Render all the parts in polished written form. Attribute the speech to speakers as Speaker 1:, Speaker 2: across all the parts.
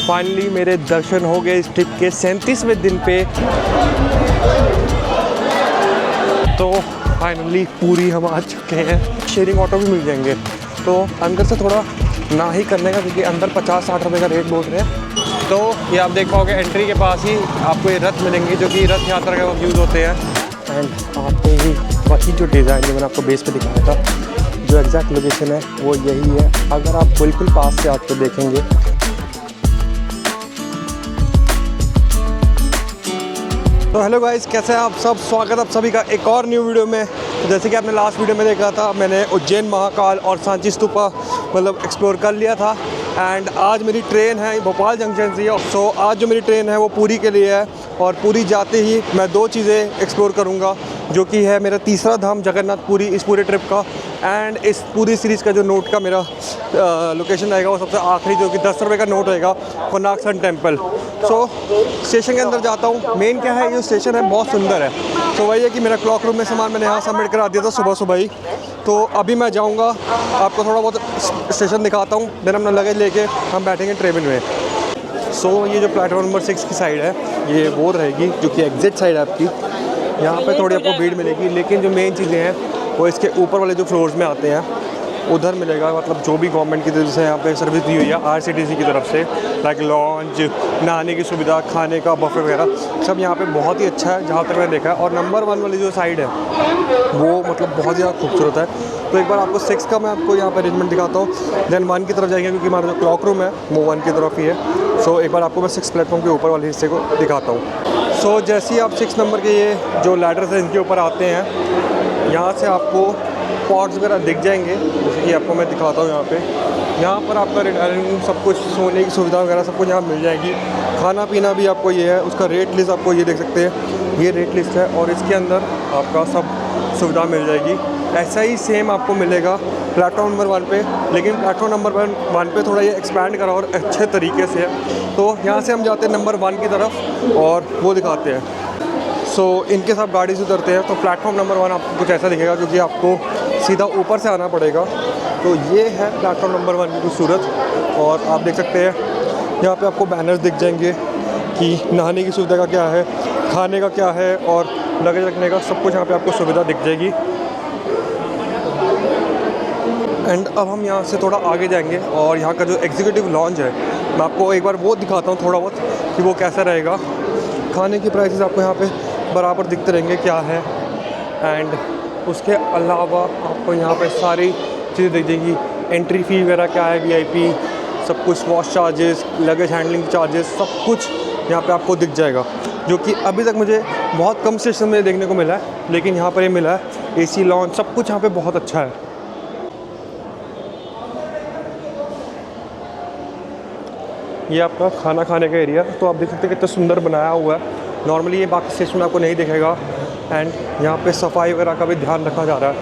Speaker 1: Finally मेरे दर्शन हो गए इस ट्रिप के 37वें दिन पे। तो फाइनली पूरी हम आ चुके हैं। शेयरिंग ऑटो भी मिल जाएंगे, तो अंदर से थोड़ा ना ही करने का, क्योंकि अंदर 50-60 रुपये का रेट बोल रहे हैं। तो ये आप देख पाओगे एंट्री के पास ही आपको ये रथ मिलेंगे, जो कि रथ यात्रा के वक्त यूज़ होते हैं। एंड आपको ही वही जो डिज़ाइन जो मैंने आपको बेस पे दिखाया था, जो एग्जैक्ट लोकेशन है वो यही है। अगर आप बिल्कुल पास से आके देखेंगे तो हेलो गाइस, कैसे हैं आप सब। स्वागत है आप सभी का एक और न्यू वीडियो में। तो जैसे कि आपने लास्ट वीडियो में देखा था, मैंने उज्जैन महाकाल और सांची स्तूपा एक्सप्लोर कर लिया था। एंड आज मेरी ट्रेन है भोपाल जंक्शन से। सो आज जो मेरी ट्रेन है वो पुरी के लिए है, और पुरी जाते ही मैं दो चीज़ें एक्सप्लोर करूँगा, जो कि है मेरा तीसरा धाम जगन्नाथपुरी इस पूरे ट्रिप का। एंड इस पूरी सीरीज़ का जो नोट का मेरा लोकेशन रहेगा वो सबसे आखिरी, जो कि 10 रुपये का नोट रहेगा, कोणार्क सन टेम्पल। सो स्टेशन के अंदर जाता हूँ। मेन क्या है, ये स्टेशन है बहुत सुंदर है। तो वही है कि मेरा क्लॉक रूम में सामान मैंने यहाँ सबमिट करा दिया था सुबह ही। तो अभी मैं जाऊँगा, आपको थोड़ा बहुत स्टेशन दिखाता हूँ, देन अपना लगेज लेके हम बैठेंगे ट्रेन में। सो ये जो प्लेटफॉर्म नंबर 6 की साइड है, ये वो रहेगी जो कि एग्जिट साइड है आपकी। यहाँ पे थोड़ी आपको भीड़ मिलेगी, लेकिन जो मेन चीज़ें हैं वो इसके ऊपर वाले जो फ्लोर्स में आते हैं उधर मिलेगा। मतलब जो भी गवर्नमेंट की तरफ से यहाँ पे सर्विस दी हुई है RCTC की तरफ से, लाइक लॉन्च, नहाने की सुविधा, खाने का बफे वगैरह सब यहाँ पे बहुत ही अच्छा है जहाँ तक मैंने देखा है। और नंबर 1 वाली जो साइड है वो मतलब बहुत ज़्यादा खूबसूरत है। तो एक बार आपको 6 का मैं आपको यहाँ पर अरेंजमेंट दिखाता हूँ, देन 1 की तरफ जाएंगे, क्योंकि हमारा जो क्लॉक रूम है वो 1 की तरफ ही है। सो एक बार आपको मैं 6 प्लेटफॉर्म के ऊपर वाले हिस्से को दिखाता हूँ। सो जैसे ही आप 6 नंबर के ये जो लैडर्स हैं इनके ऊपर आते हैं, यहाँ से आपको पॉट्स वगैरह दिख जाएंगे, जैसे कि आपको मैं दिखाता हूँ। यहाँ पर आपका रिटायरिंग रूम, सब कुछ, सोने की सुविधा वगैरह सब कुछ यहाँ मिल जाएगी। खाना पीना भी आपको ये है, उसका रेट लिस्ट आपको ये देख सकते हैं, ये रेट लिस्ट है, और इसके अंदर आपका सब सुविधा मिल जाएगी। ऐसा ही सेम आपको मिलेगा प्लेटफॉर्म नंबर 1 पे, लेकिन प्लेटफॉर्म नंबर 1 पे थोड़ा ये एक्सपैंड करा और अच्छे तरीके से है। तो यहाँ से हम जाते हैं नंबर 1 की तरफ और वो दिखाते हैं। सो इनके साथ गाड़ी से उतरते हैं। तो प्लेटफॉर्म नंबर 1 आपको कुछ ऐसा दिखेगा, क्योंकि आपको सीधा ऊपर से आना पड़ेगा। तो ये है प्लेटफॉर्म नंबर 1 की खूबसूरत। और आप देख सकते हैं यहाँ पे आपको बैनर्स दिख जाएंगे कि नहाने की सुविधा का क्या है, खाने का क्या है, और लगेज रखने का सब कुछ यहाँ पे आपको सुविधा दिख जाएगी। एंड अब हम यहाँ से थोड़ा आगे जाएंगे, और यहाँ का जो एग्जीक्यूटिव लॉन्ज है मैं आपको एक बार वो दिखाता हूँ थोड़ा बहुत कि वो कैसा रहेगा। खाने की प्राइसेस आपको यहाँ पे बराबर दिखते रहेंगे क्या है। एंड उसके अलावा आपको यहाँ पे सारी चीज़ें दिख जाएंगी। एंट्री फ़ी वगैरह क्या है, VIP सब कुछ, wash charges, luggage handling charges, सब कुछ यहाँ पे आपको दिख जाएगा, जो कि अभी तक मुझे बहुत कम स्टेशन में देखने को मिला है, लेकिन यहाँ पर ये मिला है। AC लॉन्च सब कुछ यहाँ पे बहुत अच्छा है। ये आपका खाना खाने का एरिया, तो आप देख सकते हैं कितना सुंदर बनाया हुआ है। नॉर्मली ये बाकी स्टेशन में आपको नहीं दिखेगा। एंड यहाँ पे सफाई वगैरह का भी ध्यान रखा जा रहा है।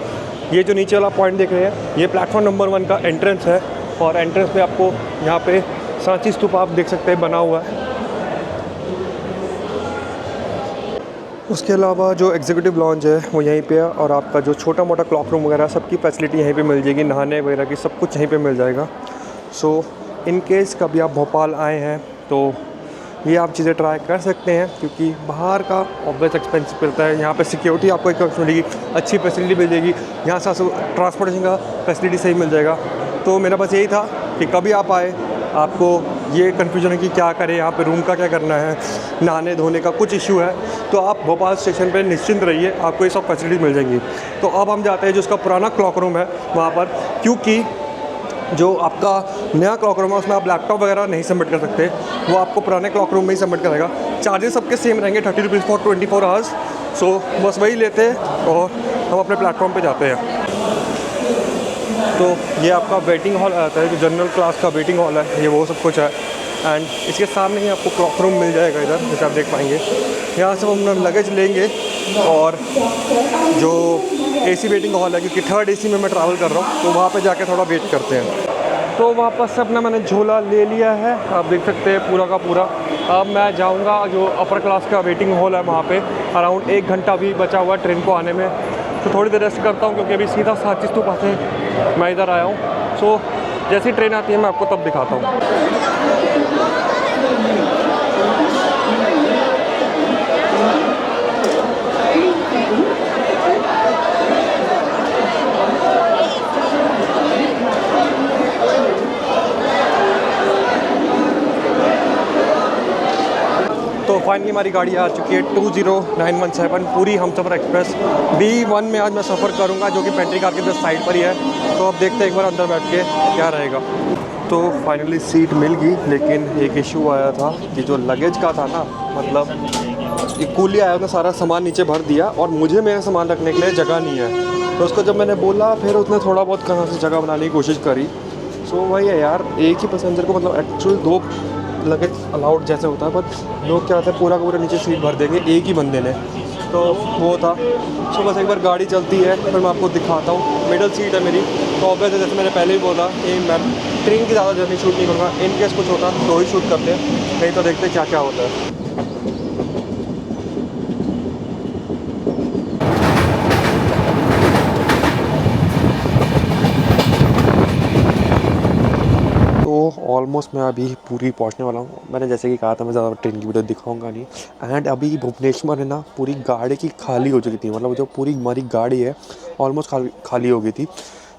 Speaker 1: ये जो नीचे वाला पॉइंट देख रहे हैं, ये प्लेटफॉर्म नंबर 1 का एंट्रेंस है, और एंट्रेंस पे आपको यहाँ पे सांची स्तूपा आप देख सकते हैं बना हुआ है। उसके अलावा जो एग्जीक्यूटिव लॉन्ज है वो यहीं पे है, और आपका जो छोटा मोटा क्लॉक रूम वगैरह सबकी फैसिलिटी यहीं पे मिल जाएगी। नहाने वगैरह की सब कुछ यहीं पे मिल जाएगा। सो इन केस कभी आप भोपाल आए हैं तो ये आप चीज़ें ट्राई कर सकते हैं, क्योंकि बाहर का ऑब्वियस एक्सपेंसिव पड़ता है। यहाँ पे सिक्योरिटी आपको एक मिलेगी, अच्छी फैसिलिटी मिल जाएगी। यहाँ से ट्रांसपोर्टेशन का फैसिलिटी सही मिल जाएगा। तो मेरा बस यही था कि कभी आप आए, आपको ये कन्फ्यूजन है कि क्या करें, यहाँ पे रूम का क्या करना है, नहाने धोने का कुछ इशू है, तो आप भोपाल स्टेशन पे निश्चिंत रहिए, आपको ये सब फैसिलिटी मिल जाएंगी। तो अब हम जाते हैं जो उसका पुराना क्लॉक रूम है वहाँ पर, क्योंकि जो आपका नया क्लॉक रूम है उसमें आप लैपटॉप वगैरह नहीं सबमिट कर सकते, वो आपको पुराने क्लॉक रूम में ही सबमिट करेगा। चार्जेस सबके सेम रहेंगे, 30 रुपीज़ फॉर 24 आवर्स। सो बस वही लेते हैं और हम अपने प्लेटफॉर्म पे जाते हैं। तो ये आपका वेटिंग हॉल आता है, जो जनरल क्लास का वेटिंग हॉल है, ये वो सब कुछ है। एंड इसके सामने ही आपको क्लॉक रूम मिल जाएगा इधर, जैसे आप देख पाएंगे। यहाँ से हम अपना लगेज लेंगे, और जो AC वेटिंग हॉल है, क्योंकि 3rd AC में मैं ट्रैवल कर रहा हूँ, तो वहाँ पे जाके थोड़ा वेट करते हैं। तो वापस से अपना मैंने झोला ले लिया है, आप देख सकते हैं पूरा का पूरा। अब मैं जाऊँगा जो अपर क्लास का वेटिंग हॉल है वहाँ पे। अराउंड 1 घंटा भी बचा हुआ ट्रेन को आने में, तो थोड़ी देर रेस्ट करता हूँ, क्योंकि अभी सीधा सांची स्तूपा से मैं इधर आया हूँ। सो जैसी ट्रेन आती है मैं आपको तब दिखाता हूँ। तो फाइनली हमारी गाड़ी आ चुकी है 20917 पूरी हमसफ़र एक्सप्रेस B1 में आज मैं सफ़र करूंगा, जो कि पेंट्री कार के जस्ट साइड पर ही है। तो अब देखते हैं एक बार अंदर बैठ के क्या रहेगा। तो फाइनली सीट मिल गई, लेकिन एक इशू आया था कि जो लगेज का था ना, मतलब ये कूली आया, उसने सारा सामान नीचे भर दिया और मुझे मेरा सामान रखने के लिए जगह नहीं है। तो उसको जब मैंने बोला, फिर उसने थोड़ा बहुत कहाँ से जगह बनाने की कोशिश करी। सो वही है यार, एक ही पैसेंजर को मतलब एक्चुअल 2 लगेज अलाउड जैसे होता है, पर लोग क्या होता है पूरा का पूरा नीचे सीट भर देंगे एक ही बंदे ने। तो वो था। सो बस एक बार गाड़ी चलती है फिर मैं आपको दिखाता हूँ। मिडल सीट है मेरी, तो ऑब्वियस है, जैसे मैंने पहले ही बोला कि मैं ट्रेन की ज़्यादा जर्नी शूट नहीं करूँगा। इन केस कुछ होता तो ही शूट करते हैं, नहीं तो देखते क्या क्या होता है। तो ऑलमोस्ट मैं अभी पूरी पहुंचने वाला हूँ। मैंने जैसे कि कहा था मैं ज़्यादा ट्रेन की वीडियो दिखाऊंगा नहीं। एंड अभी भुवनेश्वर है ना, पूरी गाड़ी की खाली हो चुकी थी, मतलब जो पूरी हमारी गाड़ी है ऑलमोस्ट खाली हो गई थी।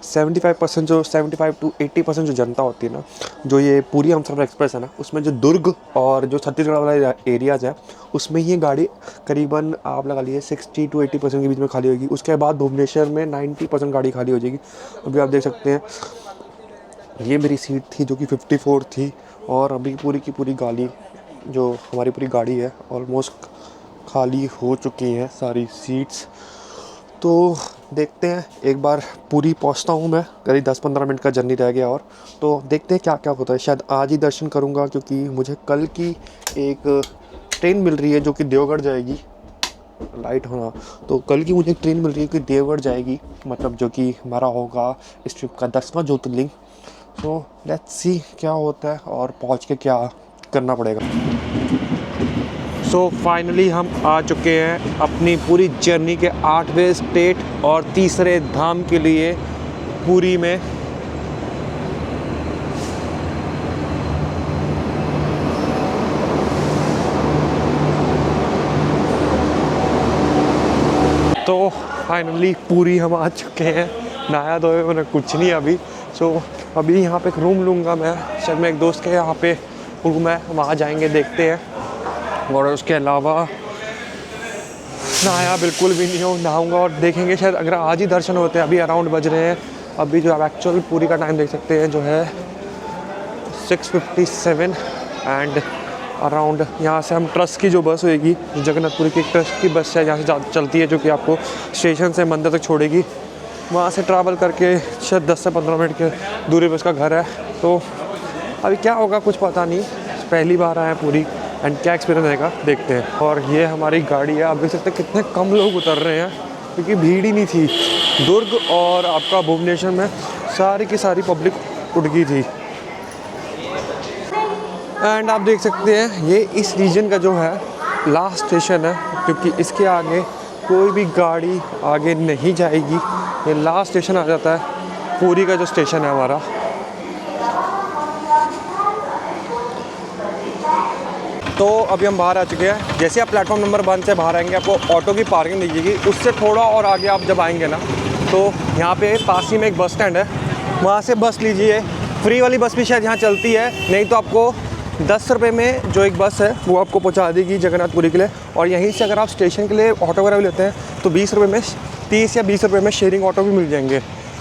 Speaker 1: 75% जो 75 to 80% जो जनता होती है ना, जो ये पूरी हमसफ़र एक्सप्रेस है ना, उसमें जो दुर्ग और जो छत्तीसगढ़ वाला एरियाज़ है उसमें ये गाड़ी करीबन आप लगा लीजिए 60 to 80% के बीच में खाली होगी। उसके बाद भुवनेश्वर में 90% गाड़ी खाली हो जाएगी। अभी आप देख सकते हैं ये मेरी सीट थी जो कि 54 थी, और अभी पूरी की पूरी गाड़ी जो हमारी पूरी गाड़ी है ऑलमोस्ट खाली हो चुकी हैं सारी सीट्स। तो देखते हैं, एक बार पूरी पहुंचता हूं मैं, करीब 10-15 मिनट का जर्नी रह गया और तो देखते हैं क्या क्या होता है। शायद आज ही दर्शन करूंगा, क्योंकि मुझे कल की एक ट्रेन मिल रही है जो कि देवगढ़ जाएगी। लाइट होना, तो कल की मुझे एक ट्रेन मिल रही है कि देवगढ़ जाएगी, मतलब जो कि हमारा होगा इस ट्रिप का 10वां ज्योतिर्लिंग। तो लेट्स सी क्या होता है और पहुंच के क्या करना पड़ेगा। सो फाइनली हम आ चुके हैं अपनी पूरी जर्नी के 8वें स्टेट और तीसरे धाम के लिए, पुरी में। तो फाइनली पूरी हम आ चुके हैं। नहाया धोया मैंने कुछ नहीं अभी। सो अभी यहाँ पे एक रूम लूँगा मैं, शायद मैं एक दोस्त के यहाँ पे रूम है, वहाँ जाएंगे, देखते हैं। और उसके अलावा नहाया बिल्कुल भी नहीं हो, नहाऊंगा और देखेंगे शायद अगर आज ही दर्शन होते हैं। अभी अराउंड बज रहे हैं, अभी जो आप एक्चुअल पूरी का टाइम देख सकते हैं जो है 6:57 एंड अराउंड यहाँ से हम ट्रस्ट की जो बस होएगी, जगन्नाथपुरी की ट्रस्ट की बस है, यहाँ से चलती है, जो कि आपको स्टेशन से मंदिर तक छोड़ेगी। वहाँ से ट्रैवल करके शायद 10 से 15 मिनट के दूरी पर उसका घर है। तो अभी क्या होगा कुछ पता नहीं, पहली बार आए हैं पूरी एंड क्या एक्सपीरियंस रहेगा देखते हैं। और ये हमारी गाड़ी है, आप देख सकते हैं कितने कम लोग उतर रहे हैं, क्योंकि भीड़ ही नहीं थी। दुर्ग और आपका भुवनेश्वर में सारी की सारी पब्लिक उठ गई थी। एंड आप देख सकते हैं ये इस रीजन का जो है लास्ट स्टेशन है, क्योंकि इसके आगे कोई भी गाड़ी आगे नहीं जाएगी। ये लास्ट स्टेशन आ जाता है पुरी का जो स्टेशन है हमारा। तो अभी हम बाहर आ चुके हैं। जैसे आप प्लेटफॉर्म नंबर 1 से बाहर आएंगे, आपको ऑटो की पार्किंग दिखेगी। उससे थोड़ा और आगे आप जब आएंगे ना, तो यहाँ पे पास ही में एक बस स्टैंड है, वहाँ से बस लीजिए। फ्री वाली बस भी शायद यहाँ चलती है, नहीं तो आपको 10 रुपये में जो एक बस है वो आपको पहुँचा देगी जगन्नाथपुरी के लिए। और यहीं से अगर आप स्टेशन के लिए ऑटो वगैरह भी लेते हैं तो 20 रुपये में 30 या 20 रुपये में शेयरिंग ऑटो भी मिल जाएंगे।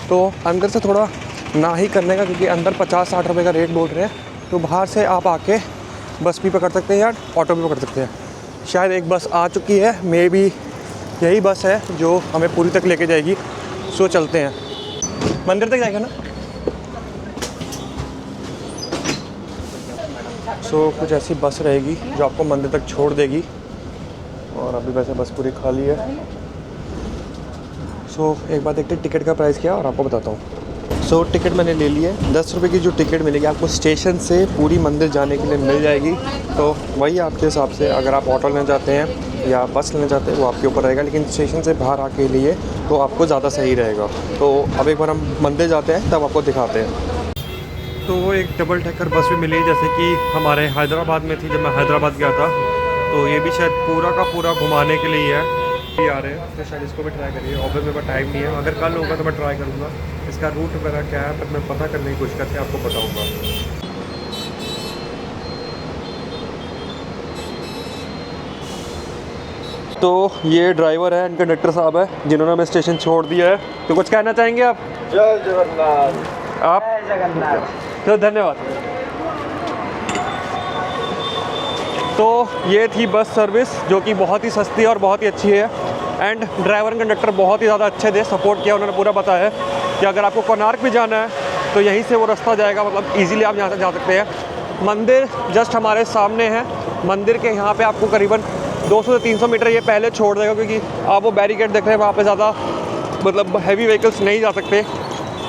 Speaker 1: तो अंदर से थोड़ा ना ही करने का, क्योंकि अंदर 50-60 रुपये का रेट बोल रहे हैं। तो बाहर से आप आके बस भी पकड़ सकते हैं या ऑटो भी पकड़ सकते हैं। शायद एक बस आ चुकी है, मे बी यही बस है जो हमें पुरी तक लेके जाएगी। सो चलते हैं, मंदिर तक जाएगा ना। सो कुछ ऐसी बस रहेगी जो आपको मंदिर तक छोड़ देगी। और अभी वैसे बस पूरी खाली है। सो एक बात देखते हैं टिकट का प्राइस क्या है और आपको बताता हूँ। सो टिकट मैंने ले ली है। 10 रुपये की जो टिकट मिलेगी आपको स्टेशन से पूरी मंदिर जाने के लिए मिल जाएगी। तो वही आपके हिसाब से, अगर आप ऑटो लेना चाहते हैं या बस लेना चाहते हैं वो आपके ऊपर रहेगा, लेकिन स्टेशन से बाहर आके लिए तो आपको ज़्यादा सही रहेगा। तो अब एक बार हम मंदिर जाते हैं तब आपको दिखाते हैं। तो वो एक डबल डेकर बस भी मिली, जैसे कि हमारे हैदराबाद में थी जब मैं हैदराबाद गया था। तो ये भी शायद पूरा का पूरा घुमाने के लिए है। आ रहे हैं तो शायद इसको भी ट्राई करिए। ऑब्वियस मेरे पास टाइम नहीं है, अगर कल होगा तो मैं ट्राई करूँगा। इसका रूट वगैरह क्या है पर मैं पता करने की कोशिश करके आपको बताऊँगा। तो ये ड्राइवर है, कंडक्टर साहब है, जिन्होंने हमें स्टेशन छोड़ दिया है। तो कुछ कहना चाहेंगे आप?
Speaker 2: जय जगन्नाथ।
Speaker 1: आप?
Speaker 2: जय जगन्नाथ।
Speaker 1: तो धन्यवाद। तो ये थी बस सर्विस जो कि बहुत ही सस्ती और बहुत ही अच्छी है। एंड ड्राइवर एंड कंडक्टर बहुत ही ज़्यादा अच्छे थे, सपोर्ट किया उन्होंने, पूरा बताया कि अगर आपको कोणार्क भी जाना है तो यहीं से वो रास्ता जाएगा, मतलब इजीली आप यहाँ से जा सकते हैं। मंदिर जस्ट हमारे सामने है। मंदिर के यहाँ पे आपको करीबन 200 से 300 मीटर ये पहले छोड़ देगा, क्योंकि आप वो बैरिकेड देख रहे हैं, वहाँ पे ज़्यादा मतलब हैवी व्हीकल्स नहीं जा सकते।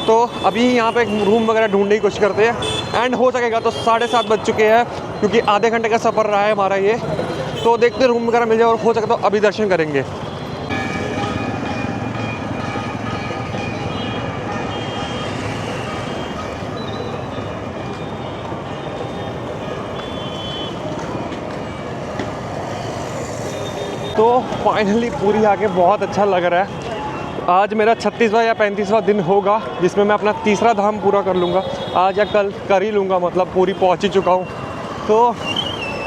Speaker 1: तो अभी यहाँ पे एक रूम वगैरह ढूंढने की कोशिश करते हैं। एंड हो सकेगा तो 7:30 बज चुके हैं, क्योंकि आधे घंटे का सफ़र रहा है हमारा ये। तो देखते रूम वगैरह मिल जाए, और हो सके तो अभी दर्शन करेंगे। तो फाइनली पूरी आके बहुत अच्छा लग रहा है। आज मेरा 36वां या 35वां दिन होगा जिसमें मैं अपना तीसरा धाम पूरा कर लूँगा। आज या कल कर ही लूँगा, मतलब पूरी पहुँच ही चुका हूँ। तो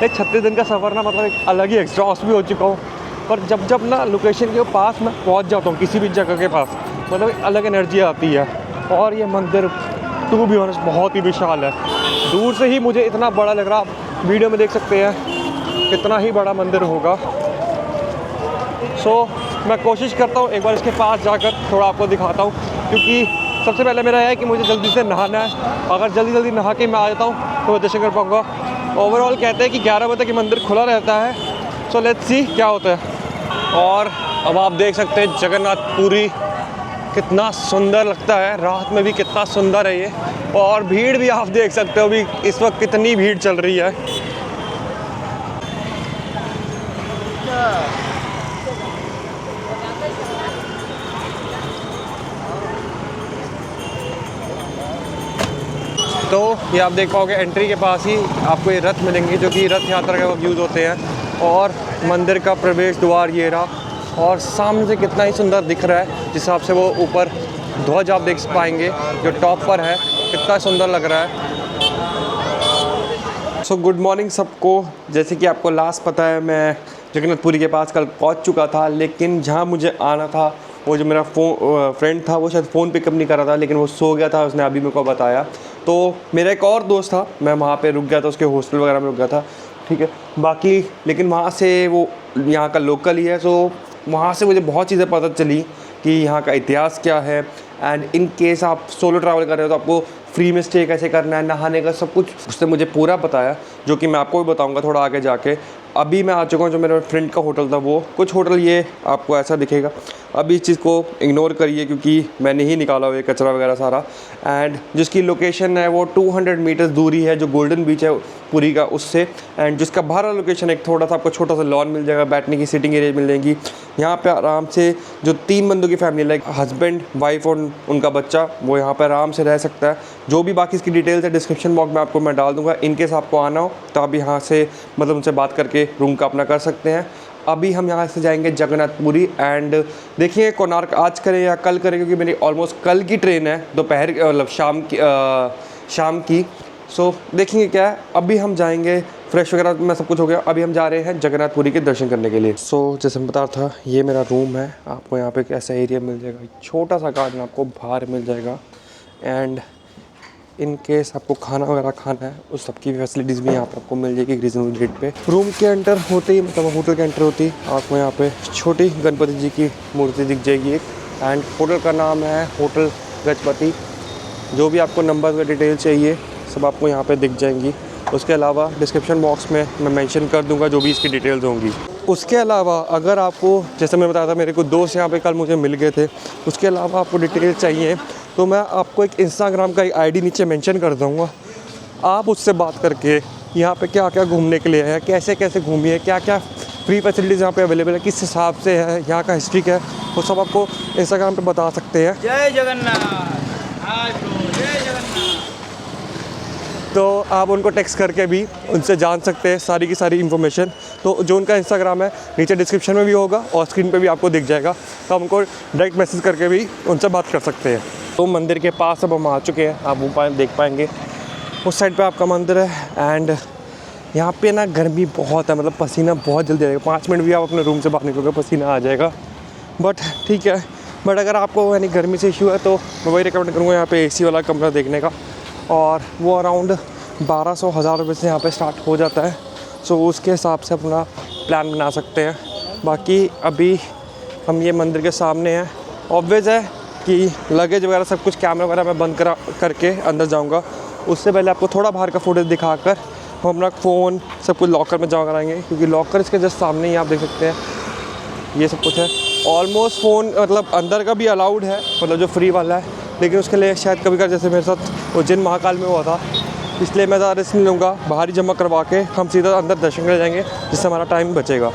Speaker 1: ये 36 दिन का सफ़र ना, मतलब एक अलग ही एग्जॉस्ट भी हो चुका हूँ। पर जब जब ना लोकेशन के पास मैं पहुँच जाता हूँ, किसी भी जगह के पास, मतलब एक अलग एनर्जी आती है। और ये मंदिर टू बी ऑनेस्ट बहुत ही विशाल है। दूर से ही मुझे इतना बड़ा लग रहा, आप वीडियो में देख सकते हैं कितना ही बड़ा मंदिर होगा। मैं कोशिश करता हूँ एक बार इसके पास जाकर थोड़ा आपको दिखाता हूँ, क्योंकि सबसे पहले मेरा है कि मुझे जल्दी से नहाना है। अगर जल्दी जल्दी नहा के मैं आ जाता हूँ तो मैं दर्शन कर पाऊँगा। ओवरऑल कहते हैं कि 11 बजे तक ये मंदिर खुला रहता है। सो लेट्स सी क्या होता है। और अब आप देख सकते हैं जगन्नाथपुरी कितना सुंदर लगता है, रात में भी कितना सुंदर है ये। और भीड़ भी आप देख सकते हो अभी इस वक्त कितनी भीड़ चल रही है। तो ये आप देख पाओगे एंट्री के पास ही आपको ये रथ मिलेंगे, जो कि रथ यात्रा के वक्त यूज़ होते हैं। और मंदिर का प्रवेश द्वार ये रहा, और सामने से कितना ही सुंदर दिख रहा है। जिस हिसाब से वो ऊपर ध्वज आप देख पाएंगे जो टॉप पर है, कितना सुंदर लग रहा है। सो गुड मॉर्निंग सबको। जैसे कि आपको लास्ट पता है, मैं जगन्नाथपुरी के पास कल पहुंच चुका था, लेकिन जहां मुझे आना था वो जो मेरा फ्रेंड था वो शायद फ़ोन पिकअप नहीं कर रहा था, लेकिन वो सो गया था, उसने अभी मेरे को बताया। तो मेरा एक और दोस्त था, मैं वहाँ पे रुक गया था, उसके हॉस्टल वगैरह में रुक गया था, ठीक है। बाकी लेकिन वहाँ से वो यहाँ का लोकल ही है, सो वहाँ से मुझे बहुत चीज़ें पता चली कि यहाँ का इतिहास क्या है। एंड इन केस आप सोलो ट्रैवल कर रहे हो तो आपको फ्री में स्टे कैसे करना है, नहाने का सब कुछ उसने मुझे पूरा बताया, जो कि मैं आपको भी बताऊंगा थोड़ा आगे जाके। अभी मैं आ चुका हूँ जो मेरे फ्रेंड का होटल था, वो कुछ होटल ये आपको ऐसा दिखेगा। अभी इस चीज़ को इग्नोर करिए क्योंकि मैंने ही निकाला हुआ है कचरा वगैरह सारा। एंड जिसकी लोकेशन है वो 200 मीटर दूरी है जो गोल्डन बीच है पुरी का, उससे। एंड जिसका बाहर लोकेशन एक थोड़ा सा आपको छोटा सा लॉन मिल जाएगा, बैठने की सीटिंग एरिया मिल जाएंगी। यहाँ पे आराम से जो 3 बंदों की फैमिली, लाइक हस्बैंड, वाइफ और उनका बच्चा, वो यहाँ पे आराम से रह सकता है। जो भी बाकी इसकी डिटेल्स है डिस्क्रिप्शन बॉक्स में आपको मैं डाल दूँगा। इनकेस आपको आना हो तो आप यहाँ से मतलब उनसे बात करके रूम का अपना कर सकते हैं। अभी हम यहाँ से जाएंगे जगन्नाथपुरी। एंड देखिए कोणार्क आज करें या कल करें, क्योंकि मेरी ऑलमोस्ट कल की ट्रेन है, दोपहर मतलब शाम की। सो देखेंगे क्या है। अभी हम जाएंगे, फ्रेश वगैरह में सब कुछ हो गया, अभी हम जा रहे हैं जगन्नाथपुरी के दर्शन करने के लिए। सो जैसे मैं बता रहा था, ये मेरा रूम है। आपको यहाँ पे एक ऐसा एरिया मिल जाएगा, छोटा सा गार्डन आपको बाहर मिल जाएगा। एंड इन केस आपको खाना वगैरह खाना है, उस सब की फैसिलिटीज़ भी यहाँ पर आपको मिल जाएगी रीजनेबल रेट पे। रूम के एंटर होते ही, मतलब होटल के एंटर होते ही आपको यहाँ पे छोटी गणपति जी की मूर्ति दिख जाएगी एक। एंड होटल का नाम है होटल गजपति। जो भी आपको नंबर का डिटेल चाहिए सब आपको यहाँ पे दिख जाएंगी। उसके अलावा डिस्क्रिप्शन बॉक्स में मैं मेंशन कर दूँगा जो भी इसकी डिटेल्स होंगी। उसके अलावा अगर आपको, जैसे मैं बताया था, मेरे को दोस्त यहाँ पे कल मुझे मिल गए थे, उसके अलावा आपको डिटेल चाहिए तो मैं आपको एक इंस्टाग्राम का एक आईडी नीचे मेंशन कर दूँगा। आप उससे बात करके यहाँ पे क्या क्या घूमने के लिए है, कैसे कैसे घूमिए, क्या क्या फ्री फैसिलिटीज़ यहाँ पे अवेलेबल है, किस हिसाब से है, यहाँ का हिस्ट्री क्या है, वो सब आपको इंस्टाग्राम पे बता सकते हैं।
Speaker 2: जय जगन्नाथ। जय जगन्नाथ।
Speaker 1: तो आप उनको टेक्स्ट करके भी उनसे जान सकते हैं सारी की सारी इन्फॉर्मेशन। तो जो उनका इंस्टाग्राम है नीचे डिस्क्रिप्शन में भी होगा और स्क्रीन पे भी आपको दिख जाएगा, तो आप उनको डायरेक्ट मैसेज करके भी उनसे बात कर सकते हैं। तो मंदिर के पास अब हम आ चुके हैं, आप ऊपर देख पाएंगे उस साइड पे आपका मंदिर है। एंड यहाँ पे ना गर्मी बहुत है, मतलब पसीना बहुत जल्दी आएगा, 5 मिनट भी आप अपने रूम से बाहर निकलोगे पसीना आ जाएगा। बट ठीक है, बट अगर आपको यानी गर्मी से इशू है तो मैं वही रिकमेंड करूँगा यहाँ पे AC वाला कमरा देखने का, और वो अराउंड 1200-1000 रुपये से यहाँ पे स्टार्ट हो जाता है। सो उसके हिसाब से अपना प्लान बना सकते हैं। बाकी अभी हम ये मंदिर के सामने हैं। ऑब्वियस है कि लगेज वगैरह सब कुछ कैमरा वगैरह मैं बंद करके अंदर जाऊंगा। उससे पहले आपको थोड़ा बाहर का फुटेज दिखाकर हम अपना फ़ोन सब कुछ लॉकर में जमा कराएंगे, क्योंकि लॉकर इसके जस्ट सामने ही आप देख सकते हैं ये सब कुछ है। ऑलमोस्ट फ़ोन मतलब अंदर का भी अलाउड है, मतलब जो फ्री वाला है, लेकिन उसके लिए शायद कभी कभी जैसे मेरे साथ उज्जैन महाकाल में हुआ था, इसलिए मैं ज़्यादा रिस्क नहीं लूँगा। बाहर ही जमा करवा के हम सीधा अंदर दर्शन कर जाएंगे, जिससे हमारा टाइम बचेगा।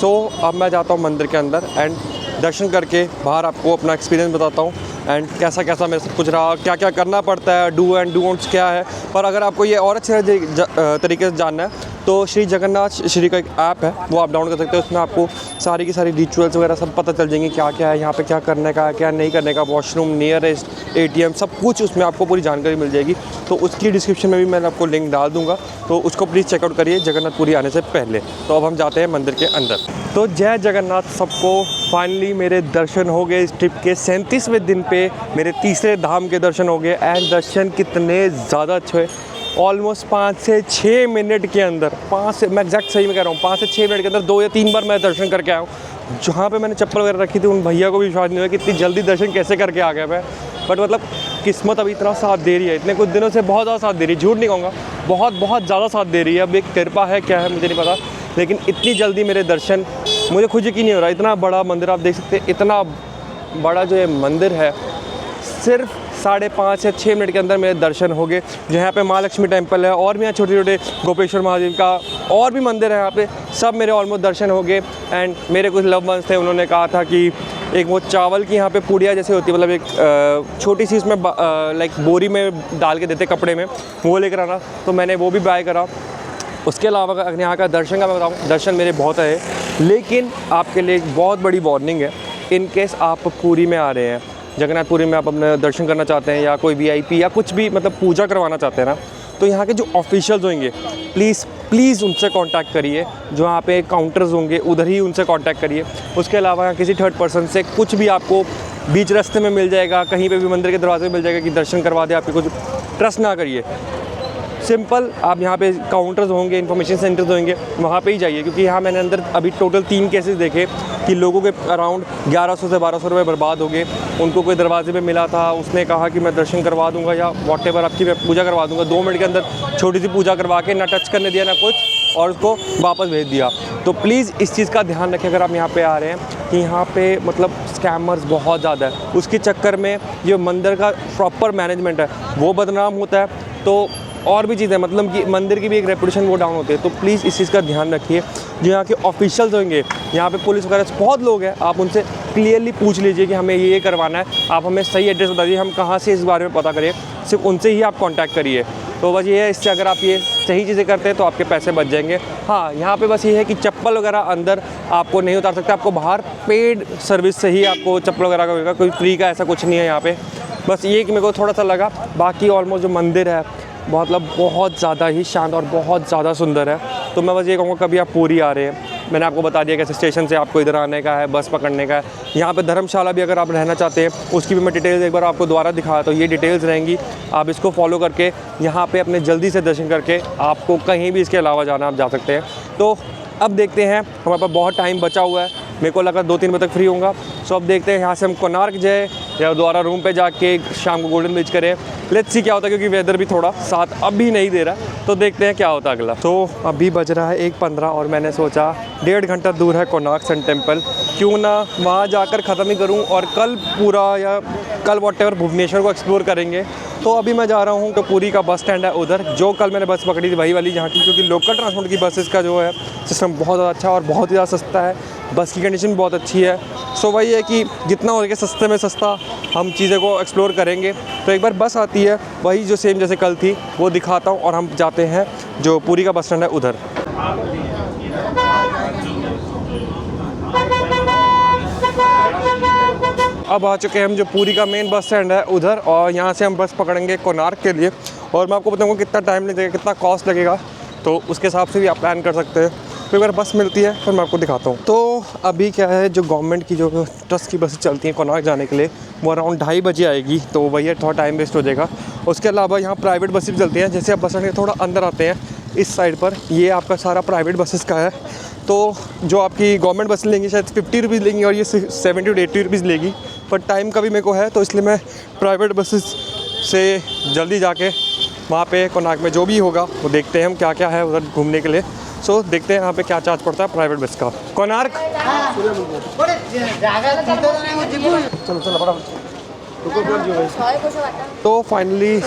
Speaker 1: सो अब मैं जाता हूँ मंदिर के अंदर एंड दर्शन करके बाहर आपको अपना एक्सपीरियंस बताता हूँ एंड कैसा कैसा मेरे सब कुछ रहा, क्या क्या करना पड़ता है, डू एंड डोंट्स क्या है। पर अगर आपको ये और अच्छे तरीके से जानना है तो श्री जगन्नाथ श्री का एक ऐप है, वो आप डाउनलोड कर सकते हो। उसमें आपको सारी की सारी रिचुअल्स वगैरह सब पता चल जाएंगे, क्या क्या है यहाँ पे, क्या करने का है, क्या नहीं करने का, वॉशरूम, नियरेस्ट ATM, सब कुछ उसमें आपको पूरी जानकारी मिल जाएगी। तो उसकी डिस्क्रिप्शन में भी मैं आपको लिंक डाल दूँगा, तो उसको प्लीज़ चेकआउट करिए जगन्नाथपुरी आने से पहले। तो अब हम जाते हैं मंदिर के अंदर। तो जय जगन्नाथ सबको। फाइनली मेरे दर्शन हो गए इस ट्रिप के 37वें दिन पे, मेरे तीसरे धाम के दर्शन हो गए। एंड दर्शन कितने ज़्यादा अच्छे, ऑलमोस्ट 5 से 6 मिनट के अंदर, 5 से, मैं एग्जैक्ट सही में कह रहा हूँ, 5 से 6 मिनट के अंदर 2 या 3 बार मैं दर्शन करके आया हूँ। जहाँ पे मैंने चप्पल वगैरह रखी थी उन भैया को भी विश्वास नहीं हुआ कि इतनी जल्दी दर्शन कैसे करके आ गया मैं। बट मतलब किस्मत अभी इतना साथ दे रही है, इतने कुछ दिनों से बहुत ज़्यादा साथ दे रही है, झूठ नहीं कहूँगा, बहुत बहुत ज़्यादा साथ दे रही है। अब एक कृपा है क्या है मुझे नहीं पता, लेकिन इतनी जल्दी मेरे दर्शन, मुझे खुद यकीन नहीं हो रहा। इतना बड़ा मंदिर आप देख सकते हैं, इतना बड़ा जो ये मंदिर है, सिर्फ 5.5 से 6 मिनट के अंदर मेरे दर्शन हो गए। जहाँ पे महालक्ष्मी टेम्पल है और भी यहाँ छोटे छोटे गोपेश्वर महादेव का और भी मंदिर है, यहाँ पे सब मेरे ऑलमोस्ट दर्शन हो गए। एंड मेरे कुछ लव वंस थे, उन्होंने कहा था कि एक वो चावल की यहाँ पे पूड़िया जैसे होती है, मतलब एक छोटी सी इसमें लाइक बोरी में डाल के देते कपड़े में, वो लेकर आना, तो मैंने वो भी बाय करा। उसके अलावा अगर यहाँ का दर्शन का मैं बताऊँ, दर्शन मेरे बहुत है, लेकिन आपके लिए एक बहुत बड़ी वार्निंग है। इन केस आप पुरी में आ रहे हैं, जगन्नाथपुरी में आप अपने दर्शन करना चाहते हैं, या कोई VIP या कुछ भी मतलब पूजा करवाना चाहते हैं ना, तो यहाँ के जो ऑफिशियल्स होंगे प्लीज़ उनसे कांटेक्ट करिए। जो यहाँ पे काउंटर्स होंगे उधर ही उनसे कांटेक्ट करिए। उसके अलावा किसी थर्ड पर्सन से कुछ भी आपको बीच रास्ते में मिल जाएगा, कहीं पे भी मंदिर के दरवाजे में मिल जाएगा कि दर्शन करवा दे आपके, कुछ ट्रस्ट ना करिए। सिंपल आप यहाँ पे काउंटर्स होंगे, इन्फॉर्मेशन सेंटर्स होंगे, वहाँ पे ही जाइए। क्योंकि यहाँ मैंने अंदर अभी टोटल 3 केसेस देखे कि लोगों के अराउंड 1100 से 1200 रुपये बर्बाद हो गए। उनको कोई दरवाजे पे मिला था, उसने कहा कि मैं दर्शन करवा दूंगा या व्हाटएवर आपकी मैं पूजा करवा दूंगा, 2 मिनट के अंदर छोटी सी पूजा करवा के ना टच करने दिया ना कुछ, और उसको वापस भेज दिया। तो प्लीज़ इस चीज़ का ध्यान रखें अगर आप यहाँ पे आ रहे हैं कि यहाँ पे मतलब स्कैमर्स बहुत ज़्यादा है। उसके चक्कर में जो मंदिर का प्रॉपर मैनेजमेंट है वो बदनाम होता है, तो और भी चीज़ें मतलब कि मंदिर की भी एक रेपुटेशन वो डाउन होती है। तो प्लीज़ इस चीज़ का ध्यान रखिए। जो यहाँ के ऑफिशियल्स होंगे, यहाँ पे पुलिस वगैरह बहुत लोग हैं, आप उनसे क्लियरली पूछ लीजिए कि हमें ये करवाना है, आप हमें सही एड्रेस बता दीजिए, हम कहाँ से इस बारे में पता करें, सिर्फ उनसे ही आप कांटेक्ट करिए। तो बस ये है, इससे अगर आप ये सही चीज़ें करते हैं तो आपके पैसे बच जाएंगे। हाँ, यहाँ पे बस ये है कि चप्पल वगैरह अंदर आपको नहीं उतार सकते, आपको बाहर पेड सर्विस से ही आपको चप्पल वगैरह का होगा, कोई फ्री का ऐसा कुछ नहीं है यहाँ पे। बस ये कि मेरे को थोड़ा सा लगा, बाकी ऑलमोस्ट जो मंदिर है मतलब बहुत ज़्यादा ही शांत और बहुत ज़्यादा सुंदर है। तो मैं बस ये कहूँगा कभी आप पूरी आ रहे हैं, मैंने आपको बता दिया कैसे स्टेशन से आपको इधर आने का है, बस पकड़ने का है। यहाँ पे धर्मशाला भी अगर आप रहना चाहते हैं उसकी भी मैं डिटेल्स एक बार आपको दोबारा दिखाया, तो ये डिटेल्स रहेंगी, आप इसको फॉलो करके यहाँ पे अपने जल्दी से दर्शन करके आपको कहीं भी इसके अलावा जाना आप जा सकते हैं। तो अब देखते हैं, हमारे पास बहुत टाइम बचा हुआ है, मेरे को लगा 2-3 बजे तक फ्री होऊंगा। सो अब देखते हैं यहाँ से हम कोणार्क जाए या दोबारा रूम पे जाके शाम को गोल्डन बीच करें। लेट्स सी क्या होता है, क्योंकि वेदर भी थोड़ा साथ अब भी नहीं दे रहा, तो देखते हैं क्या होता है अगला। तो अभी बज रहा है 1:15 और मैंने सोचा 1.5 घंटा दूर है कोणार्क सन टेम्पल, क्यों ना वहाँ जाकर ख़त्म ही करूँ और कल पूरा या कल व्हाटएवर भुवनेश्वर को एक्सप्लोर करेंगे। तो अभी मैं जा रहा हूँ तो पुरी का बस स्टैंड है उधर, जो कल मैंने बस पकड़ी थी वही वाली जहाँ की, क्योंकि लोकल ट्रांसपोर्ट की बसेस का जो है सिस्टम बहुत ज़्यादा अच्छा और बहुत ही ज़्यादा सस्ता है, बस की कंडीशन बहुत अच्छी है। सो वही है कि जितना हो सके सस्ते में सस्ता हम चीज़ें को एक्सप्लोर करेंगे। तो एक बार बस आती है वही जो सेम जैसे कल थी वो दिखाता हूँ और हम जाते हैं जो पुरी का बस स्टैंड है उधर। अब आ चुके हैं हम जो पुरी का मेन बस स्टैंड है उधर, और यहाँ से हम बस पकड़ेंगे कोणार्क के लिए। और मैं आपको बताऊँगा कितना टाइम लगेगा, कितना कॉस्ट लगेगा। तो उसके हिसाब से भी आप प्लान कर सकते हैं। तो एक बार बस मिलती है फिर मैं आपको दिखाता हूँ। तो अभी क्या है, जो गवर्नमेंट की जो ट्रस्ट की बसें चलती हैं कोणार्क जाने के लिए, वो अराउंड 2:30 बजे आएगी, तो वही थोड़ा टाइम वेस्ट हो जाएगा। उसके अलावा यहाँ प्राइवेट बसें भी चलती हैं। जैसे आप बस स्टैंड के थोड़ा अंदर आते हैं इस साइड पर, ये आपका सारा प्राइवेट बसेस का है। तो जो आपकी गवर्नमेंट बसें लेंगी शायद 50 रुपीज़ लेंगी और ये 70 to 80 रुपीज़ लेगी। पर टाइम का भी मेरे को है, तो इसलिए मैं प्राइवेट बसेस से जल्दी जाके वहाँ पे कोणार्क में जो भी होगा वो देखते हैं हम क्या क्या है उधर घूमने के लिए। सो देखते हैं यहाँ पे क्या चार्ज पड़ता है प्राइवेट बस का। कोणार्क चलो चलो तो फाइनली